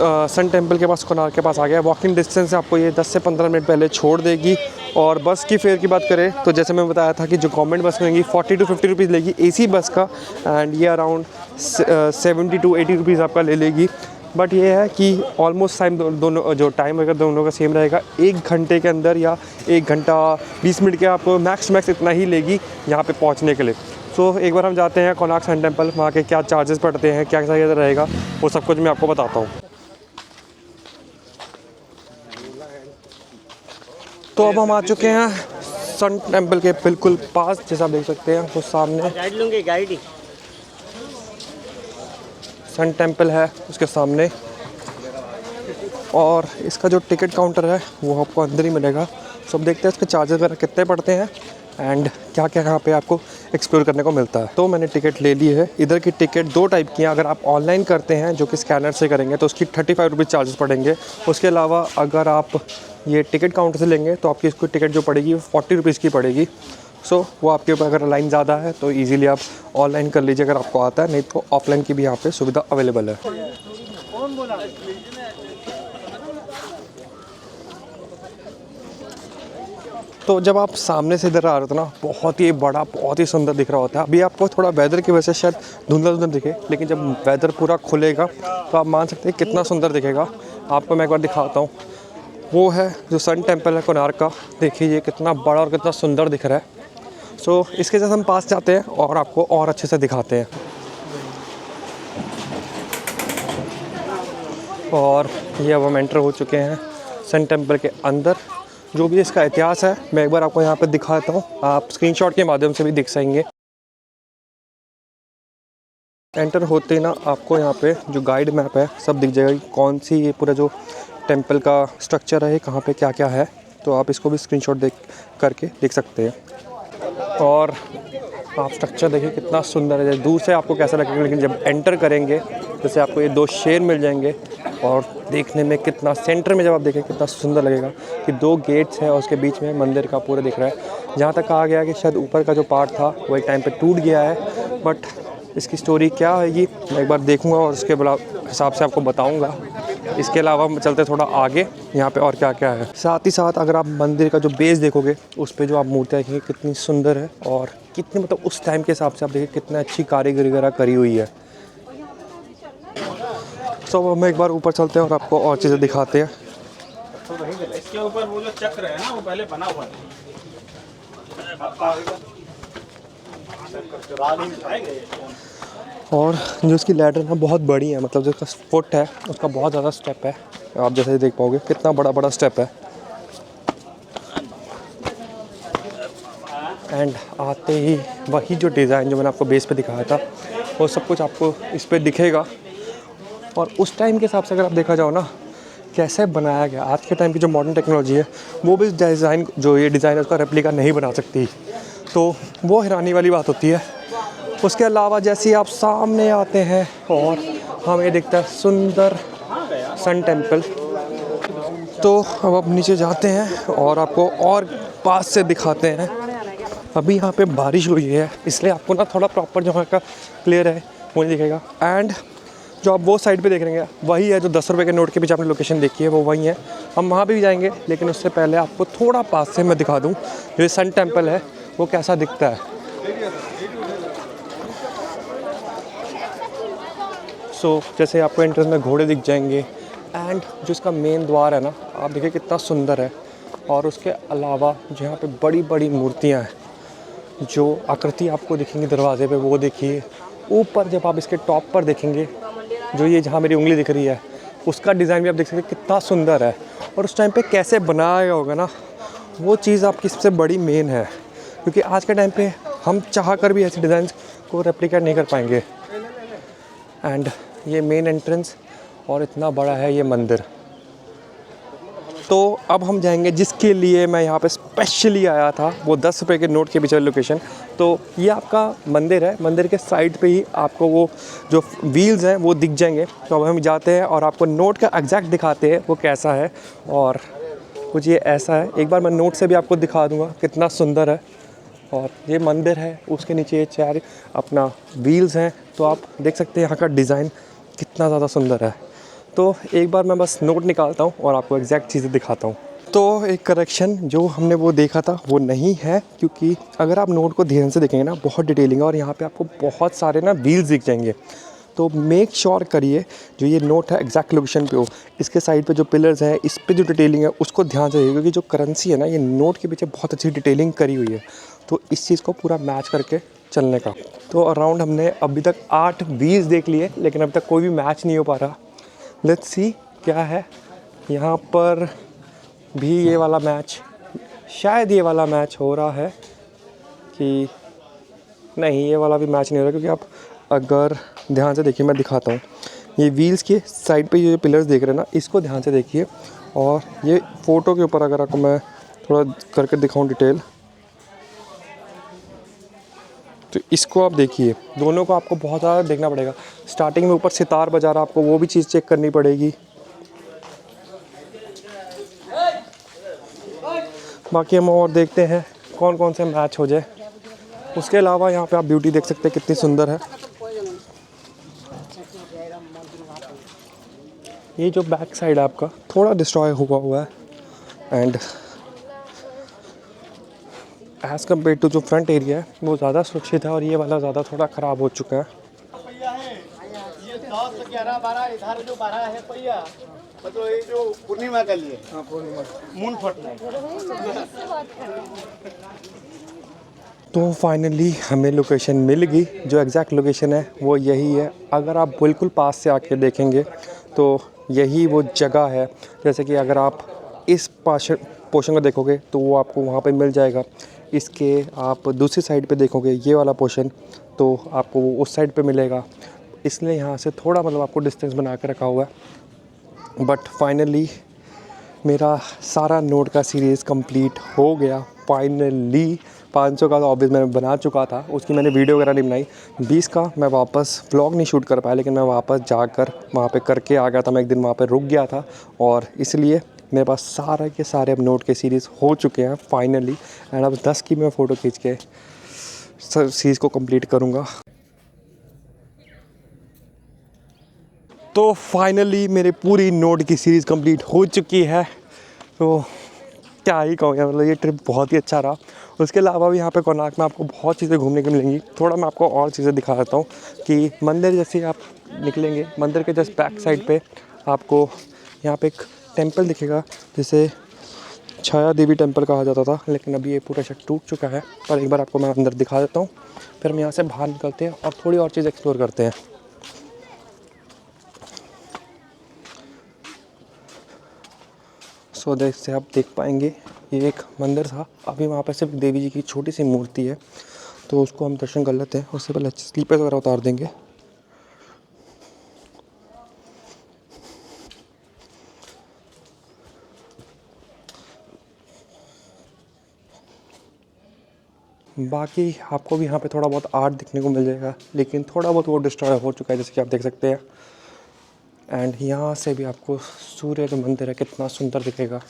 Speaker 1: सन टेम्पल के पास, कोणार्क के पास आ गया। वॉकिंग डिस्टेंस से आपको ये 10 से 15 मिनट पहले छोड़ देगी। और बस की फेयर की बात करें तो जैसे मैं बताया था कि जो गवर्नमेंट बस लेंगी 40 to 50 रुपीज़ लेगी AC बस का, एंड ये अराउंड 70 to 80 रुपीज़ आपका ले लेगी। बट ये है कि ऑलमोस्ट टाइम दोनों जो टाइम अगर दोनों का सेम रहेगा, 1 घंटे के अंदर या 1 घंटा 20 मिनट के आपको मैक्स इतना ही लेगी यहाँ पे पहुँचने के लिए। सो एक बार हम जाते हैं कोणार्क सन टेम्पल, वहाँ के क्या चार्जेस पड़ते हैं, क्या क्या रहेगा, वो सब कुछ मैं आपको बताता हूँ। तो अब हम आ चुके हैं सन टेम्पल के बिल्कुल पास। जैसा आप देख सकते हैं वो सामने
Speaker 2: गाइड लूंगी, गाइड ही
Speaker 1: सन टेम्पल है उसके सामने। और इसका जो टिकट काउंटर है वो आपको अंदर ही मिलेगा। सब देखते हैं इसके चार्जेस वगैरह कितने पड़ते हैं एंड क्या क्या यहाँ पे आपको एक्सप्लोर करने को मिलता है। तो मैंने टिकट ले ली है। इधर की टिकट 2 टाइप की हैं। अगर आप ऑनलाइन करते हैं जो कि स्कैनर से करेंगे तो उसकी 35 रुपीज़ चार्जेस पड़ेंगे। उसके अलावा अगर आप ये टिकट काउंटर से लेंगे तो आपकी इसको टिकट जो पड़ेगी वो 40 रुपीज़ की पड़ेगी। सो वो आपके ऊपर, अगर लाइन ज़्यादा है तो ईज़िली आप ऑनलाइन कर लीजिए अगर आपको आता है, नहीं तो ऑफलाइन की भी यहाँ पे सुविधा अवेलेबल है। तो जब आप सामने से इधर आ रहे हो ना, बहुत ही बड़ा, बहुत ही सुंदर दिख रहा होता है। अभी आपको थोड़ा वेदर की वजह से शायद धुंधला दिखे, लेकिन जब वेदर पूरा खुलेगा तो आप मान सकते हैं कितना सुंदर दिखेगा। आपको मैं एक बार दिखाता हूँ। वो है जो सन टेम्पल है कोणार्क का। देखिए ये कितना बड़ा और कितना सुंदर दिख रहा है। सो इसके साथ हम पास जाते हैं और आपको और अच्छे से दिखाते हैं। और ये अब हम एंटर हो चुके हैं सन टेम्पल के अंदर। जो भी इसका इतिहास है मैं एक बार आपको यहाँ पर दिखाता हूँ, आप स्क्रीनशॉट के माध्यम से भी देख सकेंगे। एंटर होते ही ना आपको यहाँ पे जो गाइड मैप है सब दिख जाएगा, कौन सी ये पूरा जो टेम्पल का स्ट्रक्चर है, कहाँ पे क्या क्या है। तो आप इसको भी स्क्रीनशॉट करके देख सकते हैं। और आप स्ट्रक्चर देखिए कितना सुंदर है। दूर से आपको कैसा लगेगा, लेकिन जब एंटर करेंगे जैसे आपको ये 2 शेर मिल जाएंगे और देखने में कितना, सेंटर में जब आप देखें कितना सुंदर लगेगा कि 2 गेट्स हैं और उसके बीच में मंदिर का पूरा दिख रहा है। जहाँ तक कहा गया कि शायद ऊपर का जो पार्ट था वो एक टाइम पे टूट गया है, बट इसकी स्टोरी क्या होगी मैं एक बार देखूंगा और उसके हिसाब से आपको बताऊंगा। इसके अलावा हम चलते थोड़ा आगे, यहाँ पे और क्या क्या है। साथ ही साथ अगर आप मंदिर का जो बेस देखोगे उस पे जो आप मूर्तियाँ देखेंगे कितनी सुंदर है और कितनी, मतलब उस टाइम के हिसाब से आप देखिए कितनी अच्छी कारीगरी वगैरह करी हुई है। तो हम एक बार ऊपर चलते हैं और आपको और चीज़ें दिखाते हैं।
Speaker 2: इसके ऊपर वो जो चक्र है ना वो पहले बना हुआ है।
Speaker 1: और जो इसकी लैडर ना बहुत बड़ी है, मतलब जो इसका फुट है उसका बहुत ज़्यादा स्टेप है। आप जैसे देख पाओगे कितना बड़ा बड़ा स्टेप है। एंड आते ही वही जो डिज़ाइन जो मैंने आपको बेस पे दिखाया था वो सब कुछ आपको इस पे दिखेगा। और उस टाइम के हिसाब से अगर आप देखा जाओ ना कैसे बनाया गया, आज के टाइम की जो मॉडर्न टेक्नोलॉजी है वो भी डिज़ाइन, जो ये डिज़ाइन है उसका रेप्लिका नहीं बना सकती, तो वो हैरानी वाली बात होती है। उसके अलावा जैसे ही आप सामने आते हैं और हमें दिखता है सुंदर सन टेम्पल, तो अब आप नीचे जाते हैं और आपको और पास से दिखाते हैं। अभी यहाँ पे बारिश हुई है इसलिए आपको ना थोड़ा प्रॉपर जो यहाँ का क्लियर है वो नहीं दिखेगा। एंड जो आप वो साइड पे देख रहे हैं वही है जो 10 रुपये के नोट के पीछे आपने लोकेशन देखी है, वो वही है। हम वहाँ पे भी जाएंगे, लेकिन उससे पहले आपको थोड़ा पास से मैं दिखा दूँ जो सन टेम्पल है वो कैसा दिखता है। सो जैसे आपको एंट्रेंस में घोड़े दिख जाएंगे एंड जो इसका मेन द्वार है ना, आप देखिए कितना सुंदर है। और उसके अलावा जो यहाँ पे बड़ी बड़ी मूर्तियाँ हैं, जो आकृति आपको दिखेंगी दरवाजे पे वो देखिए। ऊपर जब आप इसके टॉप पर देखेंगे, जो ये जहाँ मेरी उंगली दिख रही है उसका डिज़ाइन भी आप देख सकते हैं कितना सुंदर है। और उस टाइम पे कैसे बनाया गया होगा ना, वो चीज़ आपकी सबसे बड़ी मेन है। क्योंकि आज के टाइम पे हम चाह कर भी ऐसे डिज़ाइन को रेप्लिकेट नहीं कर पाएंगे। एंड ये मेन एंट्रेंस और इतना बड़ा है ये मंदिर। तो अब हम जाएंगे जिसके लिए मैं यहाँ पे स्पेशली आया था, वो 10 रुपये के नोट के पीछे लोकेशन। तो ये आपका मंदिर है, मंदिर के साइड पे ही आपको वो जो व्हील्स हैं वो दिख जाएंगे। तो अब हम जाते हैं और आपको नोट का एग्जैक्ट दिखाते हैं वो कैसा है। और कुछ ये ऐसा है, एक बार मैं नोट से भी आपको दिखा दूँगा कितना सुंदर है। और ये मंदिर है, उसके नीचे ये 4 अपना व्हील्स हैं। तो आप देख सकते हैं यहाँ का डिज़ाइन कितना ज़्यादा सुंदर है। तो एक बार मैं बस नोट निकालता हूँ और आपको एग्जैक्ट चीज़ें दिखाता हूँ। तो एक करेक्शन, जो हमने वो देखा था वो नहीं है, क्योंकि अगर आप नोट को ध्यान से देखेंगे ना, बहुत डिटेलिंग है और यहाँ पे आपको बहुत सारे ना व्हील्स दिख जाएंगे। तो मेक श्योर करिए जो ये नोट है एग्जैक्ट लोकेशन पे हो। इसके साइड पे जो पिलर्स हैं, इस पे जो डिटेलिंग है उसको ध्यान से देखिए, क्योंकि जो करेंसी है ना, ये नोट के पीछे बहुत अच्छी डिटेलिंग करी हुई है। तो इस चीज़ को पूरा मैच करके चलने का। तो अराउंड हमने अभी तक 8 व्हील्स देख लिए, लेकिन अभी तक कोई भी मैच नहीं हो पा रहा। लेट्स सी क्या है। यहाँ पर भी ये वाला मैच, शायद ये वाला मैच हो रहा है कि नहीं, ये वाला भी मैच नहीं हो रहा। क्योंकि आप अगर ध्यान से देखिए, मैं दिखाता हूँ, ये व्हील्स के साइड पे ये जो पिलर्स देख रहे हैं ना, इसको ध्यान से देखिए। और ये फ़ोटो के ऊपर अगर आपको मैं थोड़ा करके दिखाऊँ डिटेल, तो इसको आप देखिए, दोनों को आपको बहुत ज़्यादा देखना पड़ेगा। स्टार्टिंग में ऊपर सितार बजा रहा, आपको वो भी चीज़ चेक करनी पड़ेगी। बाकी हम और देखते हैं कौन कौन से मैच हो जाए। उसके अलावा यहाँ पे आप ब्यूटी देख सकते हैं कितनी सुंदर है। ये जो बैक साइड है आपका थोड़ा डिस्ट्रॉय हुआ है, एंड एज़ कम्पेयर टू जो फ्रंट एरिया है वो ज़्यादा सुरक्षित है, और ये वाला ज़्यादा थोड़ा ख़राब हो चुका है।
Speaker 3: ये 10, 11, 12 इधर जो 12 है पहिया, मतलब ये जो पूर्णिमा के लिए, मून फटना है।
Speaker 1: तो फाइनली हमें लोकेशन मिल गई। जो एग्जैक्ट लोकेशन है वो यही है। अगर आप बिल्कुल पास से आके देखेंगे तो यही वो जगह है। जैसे कि अगर आप इस पोर्शन को देखोगे तो वो आपको वहाँ पे मिल जाएगा। इसके आप दूसरी साइड पे देखोगे ये वाला पोर्शन, तो आपको वो उस साइड पे मिलेगा। इसलिए यहाँ से थोड़ा मतलब आपको डिस्टेंस बना के रखा हुआ है। बट फाइनली मेरा सारा नोट का सीरीज़ कंप्लीट हो गया। फाइनली 500 का तो ऑब्वियस मैंने बना चुका था, उसकी मैंने वीडियो वगैरह नहीं बनाई। 20 का मैं वापस व्लॉग नहीं शूट कर पाया, लेकिन मैं वापस जाकर वहाँ पे करके आ गया था। मैं एक दिन वहाँ पे रुक गया था, और इसलिए मेरे पास सारे के सारे अब नोट के सीरीज़ हो चुके हैं फाइनली। एंड अब 10 की मैं फ़ोटो खींच के सीरीज़ को कंप्लीट करूँगा। तो फाइनली मेरी पूरी नोट की सीरीज़ कंप्लीट हो चुकी है। तो क्या ही कहूँ यार, मतलब ये ट्रिप बहुत ही अच्छा रहा। उसके अलावा भी यहाँ पे कोणार्क में आपको बहुत चीज़ें घूमने की मिलेंगी। थोड़ा मैं आपको और चीज़ें दिखा देता हूँ कि मंदिर जैसे आप निकलेंगे, मंदिर के जस्ट बैक साइड पे आपको यहाँ पे एक टेंपल दिखेगा, जिसे छाया देवी टेंपल कहा जाता था, लेकिन अभी ये पूरा शायद टूट चुका है। पर एक बार आपको मैं अंदर दिखा देता हूँ, फिर हम यहाँ से बाहर निकलते हैं और थोड़ी और चीज़ एक्सप्लोर करते हैं। सो जैसे आप देख पाएंगे ये एक मंदिर था। अभी वहाँ पर सिर्फ देवी जी की छोटी सी मूर्ति है, तो उसको हम दर्शन कर लेते हैं। उससे पहले स्लीपर्स वगैरह उतार देंगे। बाकी आपको भी यहाँ पे थोड़ा बहुत आर्ट दिखने को मिल जाएगा, लेकिन थोड़ा बहुत वो डिस्ट्रॉय हो चुका है, जैसे कि आप देख सकते हैं। एंड यहाँ से भी आपको सूर्य जो मंदिर है कितना सुंदर दिखेगा।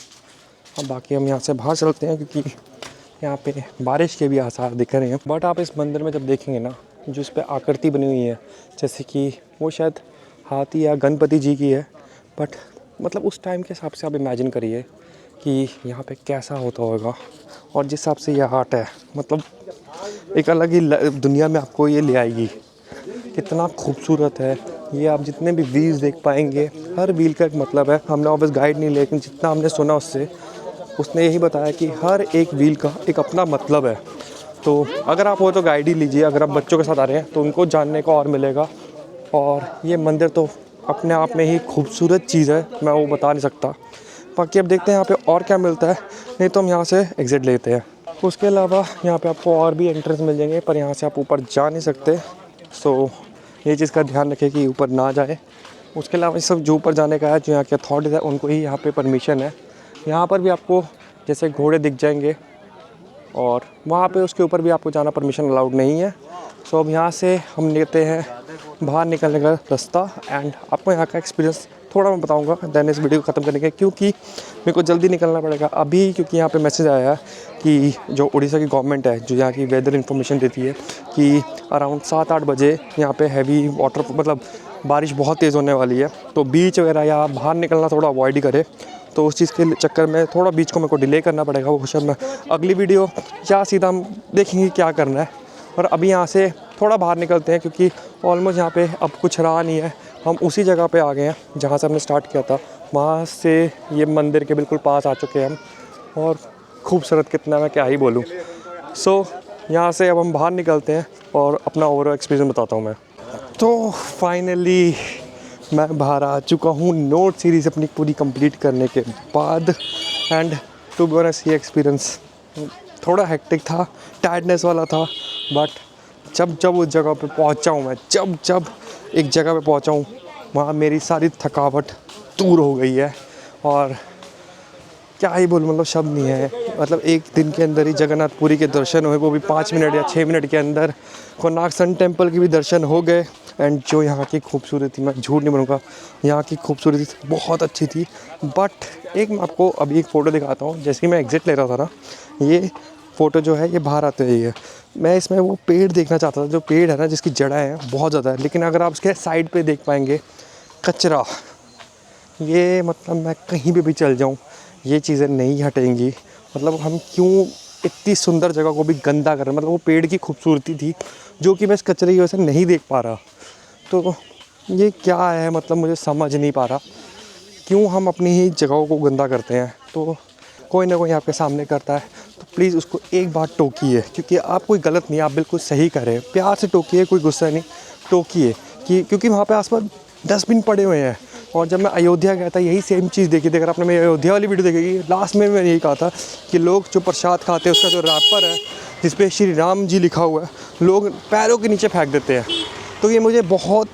Speaker 1: अब बाकी हम यहाँ से बाहर चलते हैं, क्योंकि यहाँ पे बारिश के भी आसार दिख रहे हैं। बट आप इस मंदिर में जब देखेंगे ना, जो इस पर आकृति बनी हुई है, जैसे कि वो शायद हाथी या गणपति जी की है। बट मतलब उस टाइम के हिसाब से आप इमेजिन करिए कि यहाँ पे कैसा होता होगा। और जिस हिसाब से ये आर्ट है, मतलब एक अलग ही दुनिया में आपको ये ले आएगी। कितना खूबसूरत है ये। आप जितने भी व्हील्स देख पाएंगे, हर व्हील का एक मतलब है। हमने ऑब्वियस गाइड नहीं, लेकिन जितना हमने सुना उसने यही बताया कि हर एक व्हील का एक अपना मतलब है। तो अगर आप हो तो गाइड ही लीजिए। अगर आप बच्चों के साथ आ रहे हैं तो उनको जानने को और मिलेगा। और ये मंदिर तो अपने आप में ही खूबसूरत चीज़ है, मैं वो बता नहीं सकता। बाकी अब देखते हैं यहाँ पे और क्या मिलता है, नहीं तो हम यहाँ से एग्ज़िट लेते हैं। उसके अलावा यहाँ पे आपको और भी एंट्रेंस मिल जाएंगे, पर यहाँ से आप ऊपर जा नहीं सकते, सो ये चीज़ का ध्यान रखें कि ऊपर ना जाए। उसके अलावा ये सब जो ऊपर जाने का है, जो यहाँ के अथॉरिटीज़ है उनको ही यहाँ पे परमिशन है। यहाँ पर भी आपको जैसे घोड़े दिख जाएंगे और वहाँ पे उसके ऊपर भी आपको जाना परमिशन अलाउड नहीं है। सो अब यहाँ से हम लेते हैं बाहर निकलने का रास्ता एंड आपको यहाँ का एक्सपीरियंस थोड़ा मैं बताऊँगा देन इस वीडियो को ख़त्म करने के, क्योंकि मेरे को जल्दी निकलना पड़ेगा अभी, क्योंकि यहाँ पे मैसेज आया है कि जो उड़ीसा की गवर्नमेंट है जो यहाँ की वेदर इन्फॉर्मेशन देती है कि अराउंड 7-8 बजे यहाँ पे हैवी वाटर मतलब बारिश बहुत तेज़ होने वाली है, तो बीच वगैरह या बाहर निकलना थोड़ा अवॉइड ही करे। तो उस चीज़ के चक्कर में थोड़ा बीच को मेरे को डिले करना पड़ेगा, वो शायद मैं अगली वीडियो या सीधा हम देखेंगे क्या करना है। और अभी यहाँ से थोड़ा बाहर निकलते हैं क्योंकि ऑलमोस्ट यहाँ पे अब कुछ रहा नहीं है, हम उसी जगह पे आ गए हैं जहाँ से हमने स्टार्ट किया था। वहाँ से ये मंदिर के बिल्कुल पास आ चुके हैं हम, और खूबसूरत कितना मैं क्या ही बोलूँ। सो यहाँ से अब हम बाहर निकलते हैं और अपना ओवरऑल एक्सपीरियंस बताता हूँ मैं। तो फाइनली मैं बाहर आ चुका हूँ नोट सीरीज़ अपनी पूरी कंप्लीट करने के बाद, एंड टू बी ऑनेस्ट ये एक्सपीरियंस थोड़ा हेक्टिक था, टायर्डनेस वाला था, बट जब उस जगह पे पहुँचा हूँ मैं, जब एक जगह पे पहुँचा हूँ वहाँ मेरी सारी थकावट दूर हो गई है। और क्या ही बोलूँ, मतलब शब्द नहीं है, मतलब एक दिन के अंदर ही जगन्नाथपुरी के दर्शन हुए, वो भी 5 मिनट या 6 मिनट के अंदर। कोणार्क सन टेम्पल के भी दर्शन हो गए, एंड जो यहाँ की खूबसूरती, मैं झूठ नहीं बोलूँगा, यहाँ की खूबसूरती बहुत अच्छी थी। बट एक मैं आपको अभी एक फ़ोटो दिखाता हूँ, जैसे ही मैं एग्ज़िट ले रहा था ना, ये फ़ोटो जो है ये बाहर आते हुए है, मैं इसमें वो पेड़ देखना चाहता था, जो पेड़ है ना जिसकी जड़ें हैं बहुत ज़्यादा है, लेकिन अगर आप उसके साइड पे देख पाएंगे कचरा, ये मतलब मैं कहीं भी चल जाऊँ ये चीज़ें नहीं हटेंगी। मतलब हम क्यों इतनी सुंदर जगह को भी गंदा कर रहे हैं, मतलब वो पेड़ की खूबसूरती थी जो कि मैं इस कचरे की वजह से नहीं देख पा रहा। तो ये क्या है, मतलब मुझे समझ नहीं पा रहा क्यों हम अपनी ही जगहों को गंदा करते हैं। तो कोई ना कोई आपके सामने करता है तो प्लीज़ उसको एक बार टोकिए, क्योंकि आप कोई गलत नहीं, आप बिल्कुल सही कर रहे हैं। प्यार से टोकिए, कोई गुस्सा नहीं, टोकिए क्योंकि वहाँ पे आसपास डस्टबिन पड़े हुए हैं। और जब मैं अयोध्या गया था यही सेम चीज़ देखी थी, अगर आपने मेरी अयोध्या वाली वीडियो देखी, लास्ट में मैंने यही कहा था कि लोग जो प्रसाद खाते हैं उसका जो रैपर है जिस पे श्री राम जी लिखा हुआ है, लोग पैरों के नीचे फेंक देते हैं। तो ये मुझे बहुत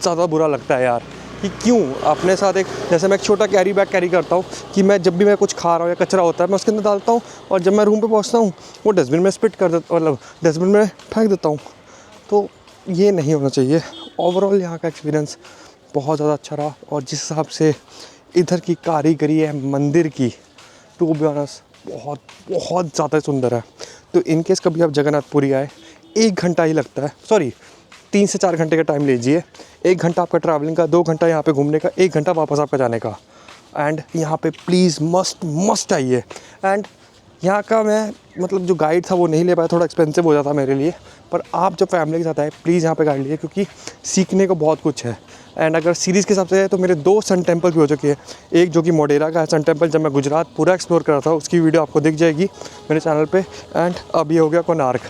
Speaker 1: ज़्यादा बुरा लगता है यार, कि क्यों अपने साथ एक, जैसे मैं एक छोटा कैरी बैग कैरी करता हूँ कि मैं जब भी मैं कुछ खा रहा हूँ या कचरा होता है मैं उसके अंदर डालता हूँ, और जब मैं रूम पे पहुँचता हूँ वो डस्टबिन में स्पिट कर देता, मतलब डस्टबिन में फेंक देता हूँ। तो ये नहीं होना चाहिए। ओवरऑल यहाँ का एक्सपीरियंस बहुत ज़्यादा अच्छा रहा, और जिस हिसाब से इधर की कारीगरी है मंदिर की, टू बी ऑनेस्ट बहुत ज़्यादा सुंदर है। तो इन केस कभी आप जगन्नाथपुरी आए, 1 घंटा ही लगता है, सॉरी 3 से 4 घंटे का टाइम लीजिए। 1 घंटा आपका ट्रैवलिंग का, 2 घंटा यहाँ पे घूमने का, 1 घंटा वापस आपका जाने का। एंड यहाँ पे प्लीज़ मस्ट आइए। एंड यहाँ का मैं मतलब जो गाइड था वो नहीं ले पाया, थोड़ा एक्सपेंसिव हो जाता मेरे लिए, पर आप जब फैमिली के साथ आए प्लीज़ यहाँ पे गाइड लीजिए, क्योंकि सीखने को बहुत कुछ है। एंड अगर सीरीज़ के हिसाब से है तो मेरे 2 सन टेम्पल भी हो चुके हैं, एक जो कि मोढेरा का है सन टेम्पल, जब मैं गुजरात पूरा एक्सप्लोर कर रहा था, उसकी वीडियो आपको दिख जाएगी मेरे चैनल पे। एंड अब ये हो गया कोणार्क।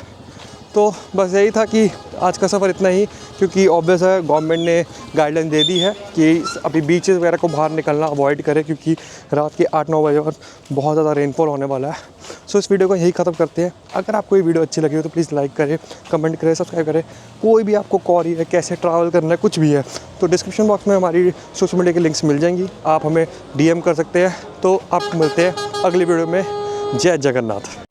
Speaker 1: तो बस यही था कि आज का सफ़र इतना ही, क्योंकि ऑब्वियस है गवर्नमेंट ने गाइडलाइन दे दी है कि अभी बीचेस वगैरह को बाहर निकलना अवॉइड करें, क्योंकि रात के 8-9 बजे और बहुत ज़्यादा रेनफॉल होने वाला है। सो इस वीडियो को यही ख़त्म करते हैं। अगर आपको ये वीडियो अच्छी लगी हो तो प्लीज़ लाइक करें, कमेंट करें, सब्सक्राइब करें। कोई भी आपको क्वेरी है, कैसे ट्रैवल करना है, कुछ भी है, तो डिस्क्रिप्शन बॉक्स में हमारी सोशल मीडिया की लिंक्स मिल जाएंगी, आप हमें DM कर सकते हैं। तो आपको मिलते हैं अगली वीडियो में। जय जगन्नाथ।